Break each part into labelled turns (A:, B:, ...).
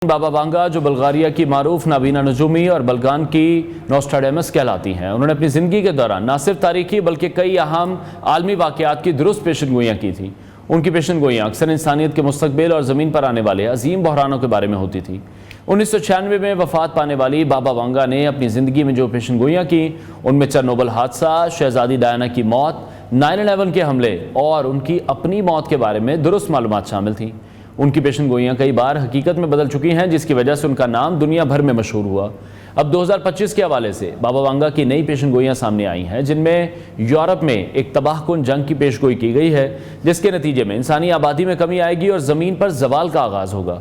A: بابا وانگا جو بلغاریہ کی معروف نابینا نجومی اور بلغان کی نوسٹراڈیمس کہلاتی ہیں، انہوں نے اپنی زندگی کے دوران نہ صرف تاریخی بلکہ کئی اہم عالمی واقعات کی درست پیشن گوئیاں کی تھیں۔ ان کی پیشن گوئیاں اکثر انسانیت کے مستقبل اور زمین پر آنے والے عظیم بحرانوں کے بارے میں ہوتی تھیں۔ 1996 میں وفات پانے والی بابا وانگا نے اپنی زندگی میں جو پیشن گوئیاں کی، ان میں چرنوبل حادثہ، شہزادی ڈائنا کی موت، 9/11 کے حملے اور ان کی اپنی موت کے بارے میں درست معلومات شامل تھیں۔ ان کی پیشن گوئیاں کئی بار حقیقت میں بدل چکی ہیں، جس کی وجہ سے ان کا نام دنیا بھر میں مشہور ہوا۔ اب 2025 کے حوالے سے بابا وانگا کی نئی پیشن گوئیاں سامنے آئی ہیں، جن میں یورپ میں ایک تباہ کن جنگ کی پیش گوئی کی گئی ہے، جس کے نتیجے میں انسانی آبادی میں کمی آئے گی اور زمین پر زوال کا آغاز ہوگا۔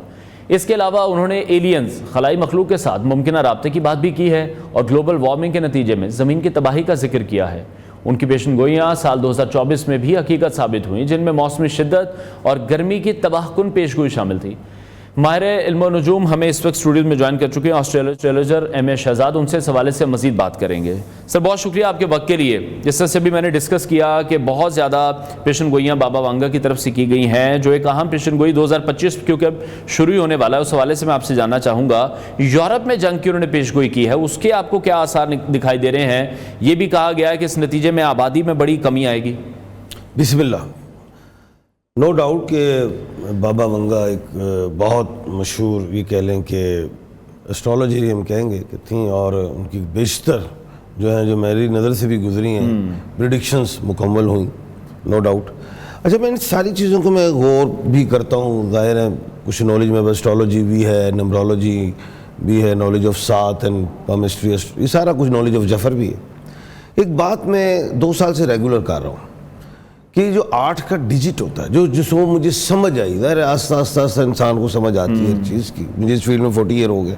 A: اس کے علاوہ انہوں نے ایلینز، خلائی مخلوق کے ساتھ ممکنہ رابطے کی بات بھی کی ہے اور گلوبل وارمنگ کے نتیجے میں زمین کی تباہی کا ذکر کیا ہے۔ ان کی پیشن گوئیاں سال 2024 میں بھی حقیقت ثابت ہوئیں، جن میں موسمی شدت اور گرمی کی تباہ کن پیش گوئی شامل تھی۔ ماہر علم و نجوم ہمیں اس وقت اسٹوڈیو میں جوائن کر چکے ہیں آسٹریولوجر ایم شہزاد، ان سے اس حوالے سے مزید بات کریں گے۔ سر بہت شکریہ آپ کے وقت کے لیے۔ جس طرح سے بھی میں نے ڈسکس کیا کہ بہت زیادہ پیشن گوئیاں بابا وانگا کی طرف سے کی گئی ہیں، جو ایک اہم پیشن گوئی 2025 کیونکہ اب شروع ہونے والا ہے، اس حوالے سے میں آپ سے جاننا چاہوں گا یورپ میں جنگ کی انہوں نے پیش گوئی کی ہے، اس کے آپ کو کیا آثار دکھائی دے رہے ہیں؟ یہ بھی کہا گیا ہے کہ اس نتیجے میں آبادی میں بڑی کمی آئے گی۔
B: بسم اللہ۔ نو ڈاؤٹ کہ بابا وانگا ایک بہت مشہور، یہ کہہ لیں کہ اسٹرالوجی ہم کہیں گے کہ تھیں، اور ان کی بیشتر جو ہیں جو میری نظر سے بھی گزری ہیں پریڈکشنز مکمل ہوئیں، نو ڈاؤٹ۔ اچھا، میں ان ساری چیزوں کو میں غور بھی کرتا ہوں، ظاہر ہے کچھ نالج میں اسٹرالوجی بھی ہے، نمبرولوجی بھی ہے، نالج آف سات اینڈ پامسٹری، یہ سارا کچھ نالج آف جفر بھی ہے۔ ایک بات میں 2 سال سے ریگولر کر رہا ہوں کہ جو 8 کا ڈیجٹ ہوتا ہے، جس وہ مجھے سمجھ آئی، ظاہر ہے آستہ انسان کو سمجھ آتی ہے ہر چیز کی، مجھے اس فیلڈ میں 40 ایئر ہو گئے۔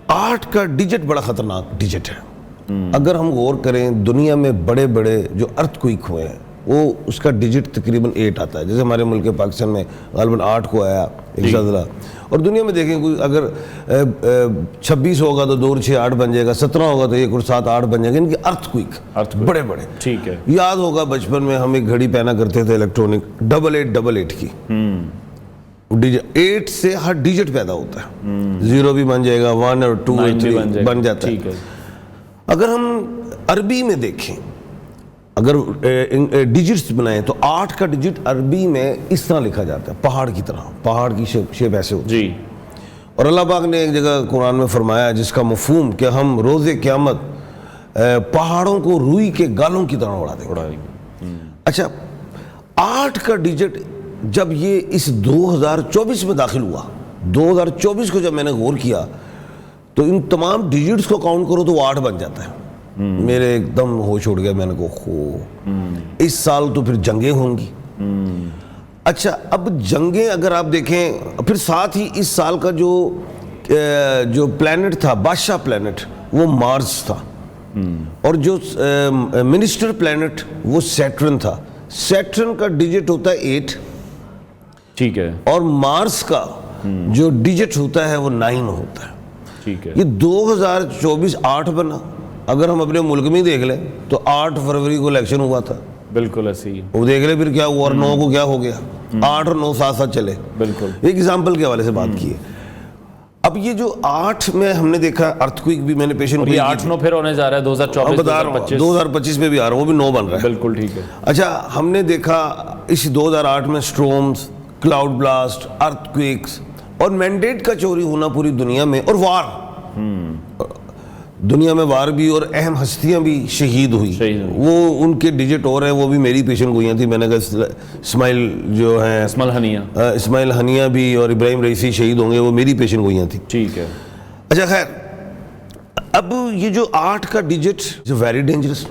B: 8 کا ڈیجٹ بڑا خطرناک ڈیجٹ ہے۔ اگر ہم غور کریں دنیا میں بڑے بڑے جو ارتھ کوئک ہوئے ہیں، وہ اس کا ڈیجٹ تقریباً 8 آتا ہے، جیسے ہمارے ملک پاکستان میں غالباً 8 کو آیا ایک زلزلہ، اور دنیا میں دیکھیں کوئی اگر 26 ہوگا تو 2 اور 6 8 بن جائے گا، 17 ہوگا تو 1 اور 7 8 بن جائے گا، ان کے ارتھ کوئک بڑے بڑے۔
A: ٹھیک ہے،
B: یاد ہوگا بچپن میں ہم ایک گھڑی پہنا کرتے تھے الیکٹرونک 8888 کی، 8 سے ہر ڈیجٹ پیدا ہوتا ہے، 0 بھی بن جائے گا، 1 اور 2 اور 3 بن جاتا ہے۔ اگر ہم عربی میں دیکھیں، اگر ڈیجٹس بنائیں تو 8 کا ڈیجٹ عربی میں اس طرح لکھا جاتا ہے، پہاڑ کی طرح، پہاڑ کی شیپ ایسے ہوتی ہے۔ اور اللہ پاک نے ایک جگہ قرآن میں فرمایا جس کا مفہوم کہ ہم روز قیامت پہاڑوں کو روئی کے گالوں کی طرح اڑا دیں گے۔ اچھا، 8 کا ڈیجٹ جب یہ اس 2024 میں داخل ہوا، 2024 کو جب میں نے غور کیا تو ان تمام ڈیجٹس کو کاؤنٹ کرو تو وہ 8 بن جاتا ہے۔ میرے ایک دم ہوش اڑ گیا، میں نے کہا اس سال تو پھر جنگیں ہوں گی۔ اچھا، اب جنگیں اگر آپ دیکھیں، پھر ساتھ ہی اس سال کا جو پلانٹ تھا، بادشاہ پلانٹ، وہ مارس تھا، اور جو منسٹر پلانٹ وہ سیٹرن تھا۔ سیٹرن کا ڈیجٹ ہوتا ہے 8، ٹھیک ہے، اور مارس کا جو ڈیجٹ ہوتا ہے وہ 9 ہوتا ہے، ٹھیک ہے۔ یہ 2024 8 بنا۔ اگر ہم اپنے ملک میں دیکھ لیں تو 8 فروری کو الیکشن ہوا تھا، بالکل ایسی، وہ دیکھ لیں پھر کیا ہوا، اور 9 کو کیا ہو گیا، 8 اور 9 ساتھ ساتھ چلے، بالکل ایک ایگزامپل کے حوالے سے بات کی ہے۔ اب یہ جو 8 میں ہم نے دیکھا ارتھ کوئک بھی میں نے پیشن گوئی،
A: 8/9 پھر ہونے جا رہا ہے
B: 2025 میں بھی آ رہا ہے، وہ بھی 9 بن رہا ہے، بالکل ٹھیک ہے۔ اچھا، ہم نے دیکھا اس 2008 میں سٹورمز، کلاؤڈ بلاسٹ، ارتھ کوئکس اور مینڈیٹ کا چوری ہونا پوری دنیا میں، اور وار، دنیا میں وار بھی، اور اہم ہستیاں بھی شہید ہوئی، وہ ان کے ڈیجٹ اور ہیں، وہ بھی میری پیشن گوئیاں تھیں۔ میں نے کہا اسماعیل جو ہیں، اسماعیل ہنیہ بھی اور ابراہیم رئیسی شہید ہوں گے، وہ میری پیشن گوئیاں تھیں، ٹھیک ہے۔ اچھا خیر، اب یہ جو 8 کا ڈیجٹ ویری ڈینجرس۔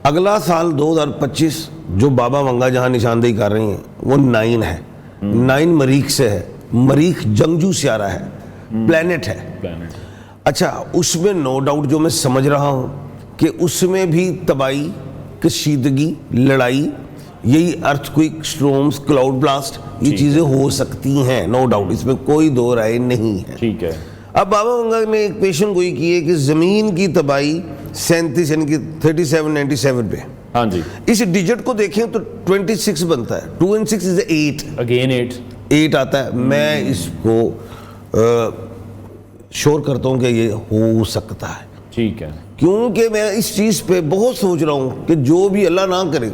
B: اگلا سال 2025 جو بابا وانگا جہاں نشاندہی کر رہی ہیں وہ 9 ہے، 9 مریخ سے ہے، مریخ جنگجو سیارہ ہے، پلانٹ ہے۔ اچھا، اس میں نو ڈاؤٹ جو میں سمجھ رہا ہوں کہ اس میں بھی تباہی، کشیدگی، لڑائی، یہی ارتھ کوئک، سٹورمز، کلاؤڈ بلاسٹ، یہ چیزیں ہو سکتی ہیں، نو ڈاؤٹ، اس میں کوئی دو رائے نہیں ہے، ٹھیک ہے۔ اب بابا وانگا نے ایک پیشن گوئی کی ہے کہ زمین کی تباہی 37 یعنی کہ 3797 پہ، ہاں جی، اس ڈیجٹ کو دیکھیں تو 26 بنتا ہے، 2 and 6 is 8 اگین 8 آتا ہے۔ میں اس کو شور کرتا ہوں کہ یہ ہو سکتا ہے.
A: ٹھیک ہے.
B: کیونکہ میں اس چیز پہ بہت سوچ رہا ہوں کہ جو بھی اللہ نہ کرے,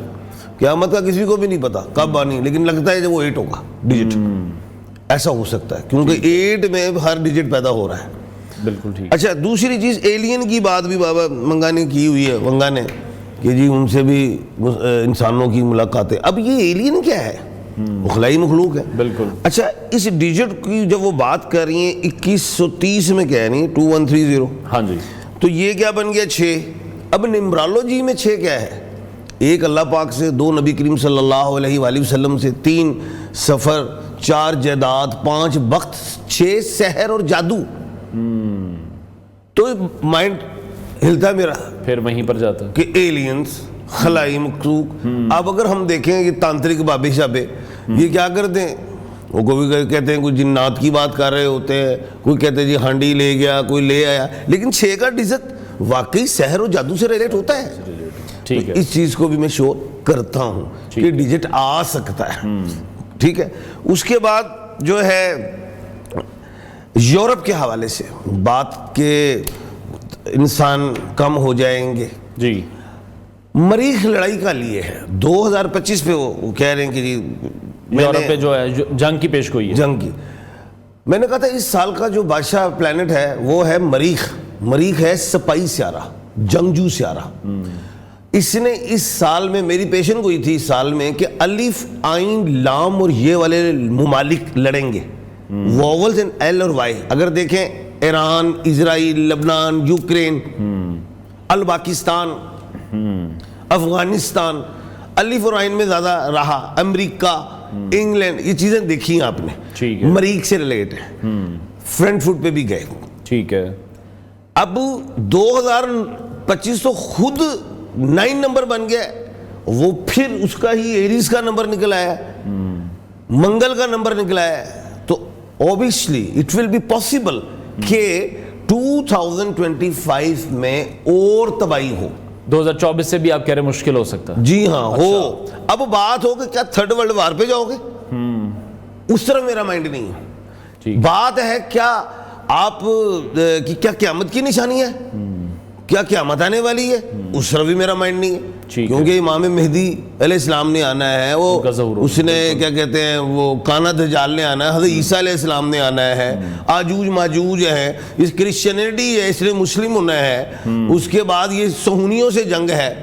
B: قیامت کا کسی کو بھی نہیں پتا کب آنی, لیکن لگتا ہے کہ وہ 8 ہوگا ڈیجٹ, ایسا ہو سکتا ہے کیونکہ 8 میں ہر ڈیجٹ پیدا ہو رہا ہے.
A: بالکل ٹھیک.
B: اچھا, دوسری چیز ایلین کی بات بھی بابا منگا نے کی ہوئی ہے, منگا نے, کہ جی ان سے بھی انسانوں کی ملاقاتیں. اب یہ ایلین کیا ہے؟ وہ خلائی مخلوق ہے.
A: بالکل.
B: اچھا, اس ڈیجٹ کی جب وہ بات کر رہی ہیں 2130 میں کہہ رہی ہیں 2130,
A: ہاں جی,
B: تو یہ کیا بن گیا 6. اب نمبرالوجی میں 6 کیا ہے؟ 1 اللہ پاک سے, 2 نبی کریم صلی اللہ علیہ وآلہ وسلم سے, 3 سفر, 4 جائیداد, 5 وقت, 6 سحر اور جادو. تو مائنڈ ہلتا میرا
A: پھر وہیں پر جاتا ہے
B: کہ ایلینز, خلائی مخلوق. اب اگر ہم دیکھیں یہ تانترک بابے شابے یہ کیا کرتے ہیں, وہ کوئی کہتے ہیں کوئی جنات کی بات کر رہے ہوتے ہیں, کوئی کہتے ہیں جی ہانڈی لے گیا, کوئی لے آیا, لیکن 6 کا ڈیجٹ واقعی سحر و جادو سے ریلیٹ ہوتا ہے.
A: ٹھیک ہے.
B: اس چیز کو بھی میں شو کرتا ہوں کہ ڈیجٹ آ سکتا ہے. ٹھیک ہے. اس کے بعد جو ہے یورپ کے حوالے سے بات کہ انسان کم ہو جائیں گے,
A: جی,
B: مریخ لڑائی کا لیے ہے 2025 پہ. وہ کہہ رہے ہیں کہ جی
A: یورپ پہ جو ہے جنگ کی پیش گوئی ہے,
B: جنگ کی. میں نے کہا تھا اس سال کا جو بادشاہ پلانٹ ہے وہ ہے مریخ. مریخ ہے سپاہی سیارہ, جنگجو سیارہ. اس نے اس سال میں, میری پیشن گوئی تھی اس سال میں, کہ الف, عین, لام اور یہ والے ممالک لڑیں گے. ووولز ان ایل اور وائی اگر دیکھیں, ایران, اسرائیل, لبنان, یوکرین, الباکستان, افغانستان, الف اور عین میں زیادہ رہا, امریکہ, انگلینڈ, یہ چیزیں دیکھی ہیں آپ نے, مریخ سے ریلیٹ ہے. فرینک فٹ پہ بھی گئے.
A: ٹھیک ہے.
B: اب 2025 تو خود 9 نمبر بن گیا, وہ پھر اس کا ہی ایریز کا نمبر نکل آیا, منگل کا نمبر نکل آیا. تو obviously it will be possible کہ 2025 میں اور تباہی ہو.
A: 2024 سے بھی آپ کہہ رہے مشکل ہو سکتا ہے.
B: جی ہاں, ہو. اب بات ہو کہ کیا 3rd ورلڈ وار پہ جاؤ گے, اس طرح میرا مائنڈ نہیں ہے. بات ہے کیا آپ کی کیا قیامت کی نشانی ہے, کیا قیامت آنے والی ہے, اس طرح بھی میرا مائنڈ نہیں ہے. کیونکہ امام مہدی علیہ السلام نے آنا ہے, وہ اس نے کیا کہتے ہیں وہ کانا دجال نے آنا ہے, حضرت عیسیٰ علیہ السلام نے آنا ہے, آجوج ماجوج ہے, اس کرسچینٹی ہے, اس نے مسلم ہونا ہے, اس کے بعد یہ صہیونیوں سے جنگ ہے.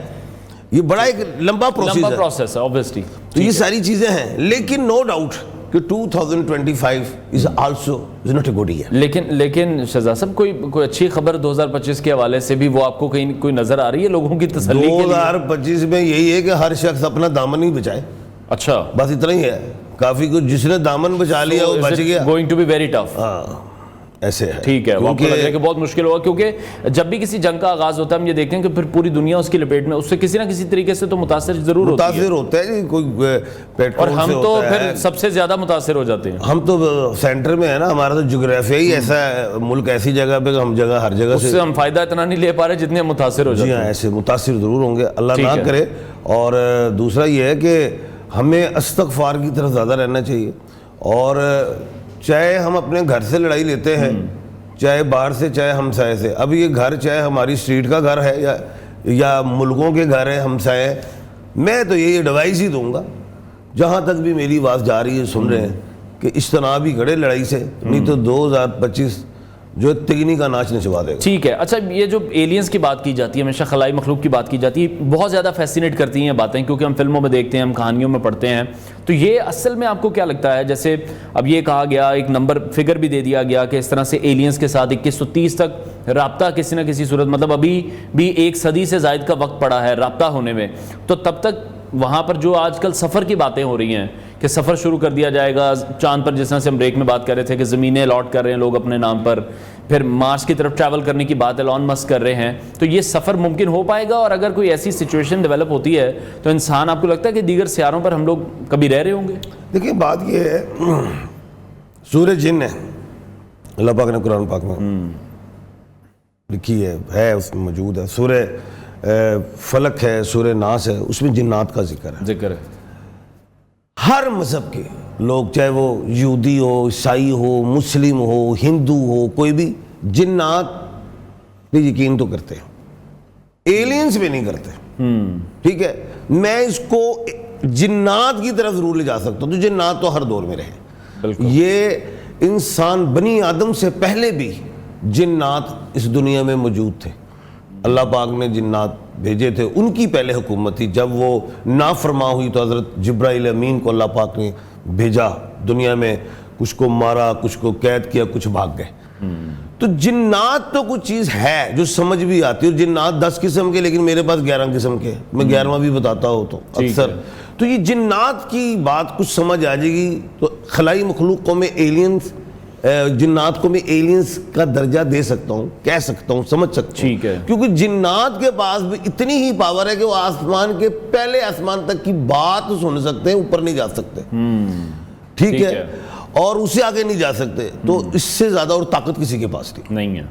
B: یہ بڑا ایک لمبا پروسیس ہے obviously. تو یہ ساری چیزیں ہیں, لیکن نو ڈاؤٹ کہ 2025 is also not a good year.
A: لیکن شہزاد صاحب کوئی اچھی خبر 2025 کے حوالے سے بھی وہ آپ کو کہیں کوئی نظر آ رہی ہے لوگوں کی تسلی کے لیے؟
B: 2025 میں یہی ہے کہ ہر شخص اپنا دامن ہی بچائے.
A: اچھا,
B: بس اتنا ہی ہے کافی. کچھ جس نے دامن بچا لیا وہ بچ گیا.
A: going to be very tough.
B: ہاں ایسے ہے.
A: ٹھیک ہے, وہ لگ رہا ہے کہ بہت مشکل ہوگا, کیونکہ جب بھی کسی جنگ کا آغاز ہوتا ہے ہم یہ دیکھتے ہیں کہ پھر پوری دنیا اس کی لپیٹ میں, اس سے کسی نہ کسی طریقے سے تو متاثر ضرور ہوتا
B: ہے. کوئی
A: اور ہم تو پھر سب سے زیادہ متاثر ہو جاتے ہیں.
B: ہم تو سینٹر میں ہے نا, ہمارا تو جغرافیہ ہی ایسا ہے, ملک ایسی جگہ پہ ہم جگہ ہر جگہ
A: سے ہم فائدہ اتنا نہیں لے پا رہے جتنے متاثر ہو جاتے ہیں.
B: ایسے متاثر ضرور ہوں گے, اللہ نہ کرے. اور دوسرا یہ ہے کہ ہمیں استغفار کی طرف زیادہ رہنا چاہیے. اور چاہے ہم اپنے گھر سے لڑائی لیتے ہیں, چاہے باہر سے, چاہے ہمسائے سے. اب یہ گھر چاہے ہماری اسٹریٹ کا گھر ہے یا ملکوں کے گھر ہے ہمسائے, میں تو یہ ایڈوائز ہی دوں گا جہاں تک بھی میری آواز جا رہی ہے, سن رہے ہیں, کہ اجتناب ہی کرے لڑائی سے, نہیں تو 2025 جو تگنی کا ناچ نچوا دے گا.
A: ٹھیک ہے. اچھا, یہ جو ایلینز کی بات کی جاتی ہے, ہمیشہ خلائی مخلوق کی بات کی جاتی ہے, بہت زیادہ فیسینیٹ کرتی ہیں باتیں, کیونکہ ہم فلموں میں دیکھتے ہیں, ہم کہانیوں میں پڑھتے ہیں. تو یہ اصل میں آپ کو کیا لگتا ہے, جیسے اب یہ کہا گیا, ایک نمبر فگر بھی دے دیا گیا کہ اس طرح سے ایلینز کے ساتھ 2130 تک رابطہ کسی نہ کسی صورت, مطلب ابھی بھی 1 صدی سے زائد کا وقت پڑا ہے رابطہ ہونے میں, تو تب تک وہاں پر جو آج کل سفر کی باتیں ہو رہی ہیں کہ سفر شروع کر دیا جائے گا چاند پر, جس طرح سے ہم بریک میں بات کر رہے تھے کہ زمینیں الاٹ کر رہے ہیں لوگ اپنے نام پر, پھر مارس کی طرف ٹریول کرنے کی بات ایلون مسک کر رہے ہیں, تو یہ سفر ممکن ہو پائے گا؟ اور اگر کوئی ایسی سچویشن ڈیولپ ہوتی ہے تو انسان, آپ کو لگتا ہے کہ دیگر سیاروں پر ہم لوگ کبھی رہ رہے ہوں گے؟
B: دیکھیں بات یہ ہے, سورہ جن ہے, اللہ پاک نے قرآن پاک میں لکھی ہے اس میں موجود ہے. سورہ فلک ہے, سورہ ناس ہے, اس میں جنات کا ذکر ہے.
A: ذکر ہے.
B: ہر مذہب کے, لوگ چاہے وہ یہودی ہو، عیسائی ہو، مسلم ہو، ہندو ہو، کوئی بھی جنات پہ یقین تو کرتے ہیں، ایلینز پہ نہیں کرتے. ٹھیک ہے، میں اس کو جنات کی طرف ضرور لے جا سکتا ہوں. تو جنات تو ہر دور میں رہے. یہ انسان بنی آدم سے پہلے بھی جنات اس دنیا میں موجود تھے. اللہ پاک نے جنات بھیجے تھے، ان کی پہلے حکومت تھی. جب وہ نافرما ہوئی تو حضرت جبرائیل امین کو اللہ پاک نے بھیجا دنیا میں. کچھ کو مارا، کچھ کو قید کیا، کچھ بھاگ گئے. تو جنات تو کچھ چیز ہے جو سمجھ بھی آتی ہے. اور جنات 10 قسم کے، لیکن میرے پاس 11 قسم کے، میں 11واں بھی بتاتا ہوں تو اکثر. تو یہ جنات کی بات کچھ سمجھ آ جائے گی تو خلائی مخلوقوں میں ایلینز، جنات کو میں ایلینز کا درجہ دے سکتا ہوں، کہہ سکتا ہوں، سمجھ سکتا ہوں. کیونکہ جنات کے پاس بھی اتنی ہی پاور ہے کہ وہ آسمان کے پہلے آسمان تک کی بات سن سکتے ہیں، اوپر نہیں جا سکتے. ٹھیک ہے، اور اسے آگے نہیں جا سکتے. تو اس سے زیادہ اور طاقت کسی کے پاس نہیں ہے.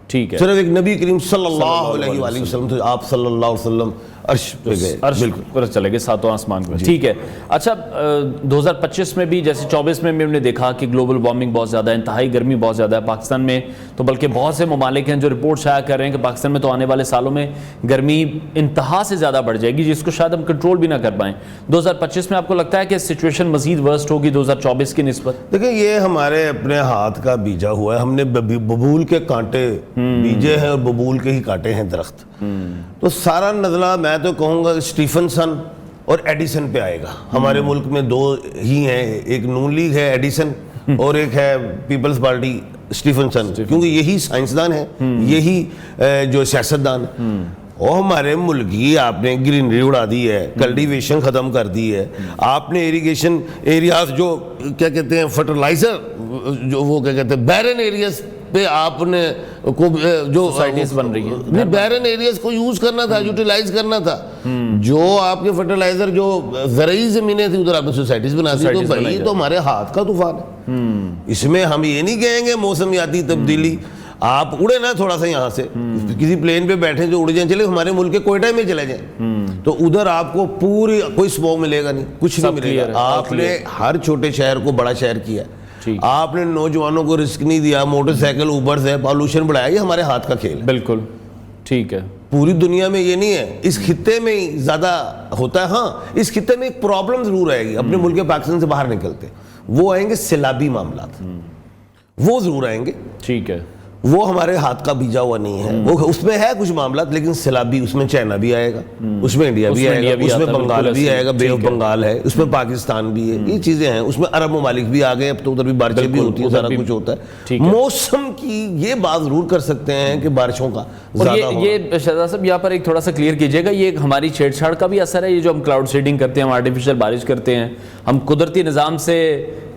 B: ٹھیک ہے، صرف ایک نبی کریم صلی اللہ علیہ وآلہ وسلم تھے. آپ صلی اللہ علیہ وسلم عرش پہ گئے،
A: عرش پر چلے گئے، ساتوں آسمان پہ. ٹھیک ہے. اچھا 2025 میں بھی جیسے 24 میں ہم نے دیکھا کہ گلوبل وارمنگ بہت زیادہ ہے، انتہائی گرمی بہت زیادہ ہے پاکستان میں. تو بلکہ بہت سے ممالک ہیں جو رپورٹ شائع کر رہے ہیں کہ پاکستان میں تو آنے والے سالوں میں گرمی انتہا سے زیادہ بڑھ جائے گی، جس کو شاید ہم کنٹرول بھی نہ کر پائیں. 2025 میں آپ کو لگتا ہے کہ سچویشن مزید ورسٹ ہوگی 2024 کی نسبت؟
B: دیکھیں، یہ ہمارے اپنے ہاتھ کا بیجا ہوا ہے. ہم نے ببول کے کانٹے بیجے ہیں اور ببول کے ہی کاٹے ہیں درخت. تو سارا نزلہ میں تو کہوں گا اسٹیفنسن اور ایڈیسن پہ آئے گا. ہمارے ملک میں 2 ہی ہیں، ایک نون لیگ ہے ایڈیسن اور ایک ہے پیپلز پارٹی اسٹیفنسن. کیونکہ یہی سائنسدان ہیں، یہی جو سیاستدان. اور ہمارے ملک کی آپ نے گرینری اڑا دی ہے، کلٹیویشن ختم کر دی ہے. آپ نے ایریگیشن ایریاز جو کیا کہتے ہیں فرٹیلائزر، جو وہ کیا کہتے ہیں بیرن ایریاز پہ آپ نے کو جو
A: سوسائٹیز بن رہی ہیں،
B: بیرن ایریاز کو یوز کرنا تھا، یوٹیلائز کرنا تھا. جو آپ کے فرٹیلائزر جو زرعی زمینیں تھیں ادھر آپ نے سوسائٹیز بنا دی. تو بھائی تو ہمارے ہاتھ کا طوفان ہے. اس میں ہم یہ نہیں کہیں گے موسمیاتی تبدیلی. آپ اڑے نا تھوڑا سا یہاں سے، کسی پلین پہ بیٹھے جو اڑ جائیں، چلے ہمارے ملک کے کوئٹہ میں چلے جائیں تو ادھر آپ کو پوری کوئی سموگ ملے گا نہیں، کچھ نہیں ملے گا. آپ نے ہر چھوٹے شہر کو بڑا شہر کیا. آپ نے نوجوانوں کو رسک نہیں دیا، موٹر سائیکل اوبر سے پالوشن بڑھایا. یہ ہمارے ہاتھ کا کھیل ہے.
A: بالکل ٹھیک ہے.
B: پوری دنیا میں یہ نہیں ہے، اس خطے میں ہی زیادہ ہوتا ہے. ہاں اس خطے میں ایک پرابلم ضرور آئے گی. اپنے ملک کے پاکستان سے باہر نکلتے وہ آئیں گے سیلابی معاملات، وہ ضرور آئیں گے.
A: ٹھیک ہے،
B: وہ ہمارے ہاتھ کا بیجا ہوا نہیں ہے. وہ اس میں ہے کچھ معاملات، لیکن سیلابی اس میں چائنا بھی آئے گا، اس میں انڈیا بھی آئے گا، اس میں بنگال بھی آئے گا، بے آف بنگال ہے، اس میں پاکستان بھی ہے. یہ چیزیں ہیں. اس میں عرب ممالک بھی آ گئے، اب تو ادھر بھی بارشیں بھی ہوتی ہیں، سارا کچھ ہوتا ہے. موسم کی یہ بات ضرور کر سکتے ہیں کہ بارشوں کا زیادہ ہونا.
A: یہ شہزاد صاحب یہاں پر ایک تھوڑا سا کلیئر کیجئے گا، یہ ہماری چھیڑ چھاڑ کا بھی اثر ہے؟ یہ جو ہم کلاؤڈ سیڈنگ کرتے ہیں، ہم آرٹیفیشل بارش کرتے ہیں، ہم قدرتی نظام سے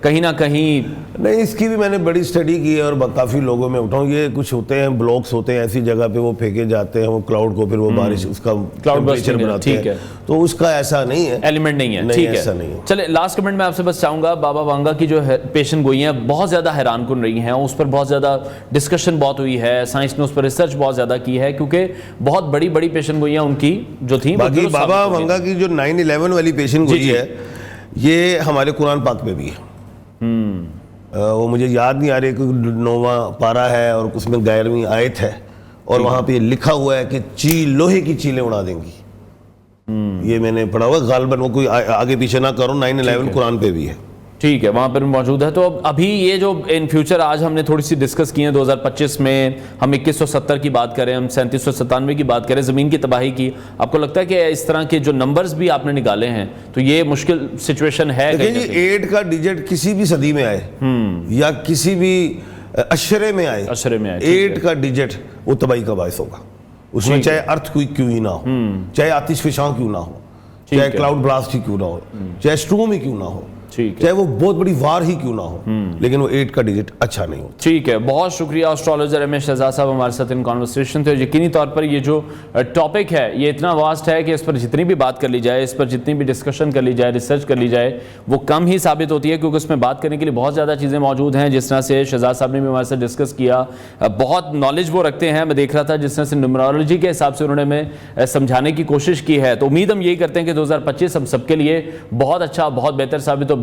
A: کہیں نہ کہیں
B: نہیں. اس کی بھی میں نے بڑی اسٹڈی کی ہے اور کافی لوگوں میں اٹھاؤں. یہ کچھ ہوتے ہیں بلاکس ہوتے ہیں ایسی جگہ پہ، وہ پھینکے جاتے ہیں وہ کلاؤڈ کو، پھر وہ بارش اس کا
A: کلاؤڈ برسٹنگ بناتے ہیں.
B: تو اس کا ایسا نہیں ہے،
A: ایلیمنٹ نہیں ہے. ٹھیک ہے، چلے لاسٹ کمنٹ میں آپ سے بس چاہوں گا، بابا وانگا کی جو پیشن گوئیاں بہت زیادہ حیران کن رہی ہیں، اس پر بہت زیادہ ڈسکشن بہت ہوئی ہے، سائنس نے اس پر ریسرچ بہت زیادہ کی ہے، کیونکہ بہت بڑی بڑی پیشن گوئیاں ان کی جو تھیں.
B: باقی بابا وانگا کی جو 9/11 والی پیشن گوئی ہے، یہ ہمارے قرآن پاک میں بھی ہے. وہ مجھے یاد نہیں آ رہی کہ 9واں پارہ ہے اور اس میں 11ویں آیت ہے، اور وہاں پہ لکھا ہوا ہے کہ لوہے کی چیلیں اڑا دیں گی. یہ میں نے پڑھا ہوا ہے غالباً، وہ کوئی آگے پیچھے نہ کرو. 9/11 قرآن پہ بھی ہے. ٹھیک ہے،
A: وہاں پر موجود ہے. تو ابھی یہ جو ان فیوچر آج ہم نے تھوڑی سی ڈسکس کی ہیں، 2025 میں ہم 2170 کی بات کریں، ہم 3797 کی بات کریں، زمین کی تباہی کی، آپ کو لگتا ہے کہ اس طرح کے جو نمبرز بھی آپ نے نکالے ہیں تو یہ مشکل سچویشن ہے؟
B: دیکھیں جی، 8 کا ڈیجٹ کسی بھی صدی میں آئے یا کسی بھی اشرے میں آئے، 8 کا ڈیجٹ وہ تباہی کا باعث ہوگا. اس میں چاہے ارتھ کوئک کیوں ہی نہ ہو، چاہے آتش فشاں کیوں نہ ہو، چاہے کلاؤڈ بلاسٹ ہی کیوں نہ ہو، چاہے اسٹروم ہی کیوں نہ ہو، چاہے وہ بہت بڑی وار ہی کیوں نہ ہو، لیکن وہ 8 کا ڈیجٹ اچھا نہیں ہوتا.
A: ٹھیک ہے، بہت شکریہ اسٹرالوجر ایم ایس شہزاد صاحب ہمارے ساتھ ان کانورسیشن تھے. یقینی طور پر یہ جو ٹاپک ہے یہ اتنا واسٹ ہے کہ اس پر جتنی بھی بات کر لی جائے، اس پر جتنی بھی ڈسکشن کر لی جائے، ریسرچ کر لی جائے، وہ کم ہی ثابت ہوتی ہے، کیونکہ اس میں بات کرنے کے لیے بہت زیادہ چیزیں موجود ہیں. جس طرح سے شہزاد صاحب نے بھی ہمارے ساتھ ڈسکس کیا، بہت نالج وہ رکھتے ہیں. میں دیکھ رہا تھا جس طرح سے نیومرالوجی کے حساب سے انہوں نے ہمیں سمجھانے کی کوشش کی ہے. تو امید ہم یہی کرتے ہیں کہ 2025 ہم سب کے لیے بہت اچھا، بہت بہتر ثابت ہو.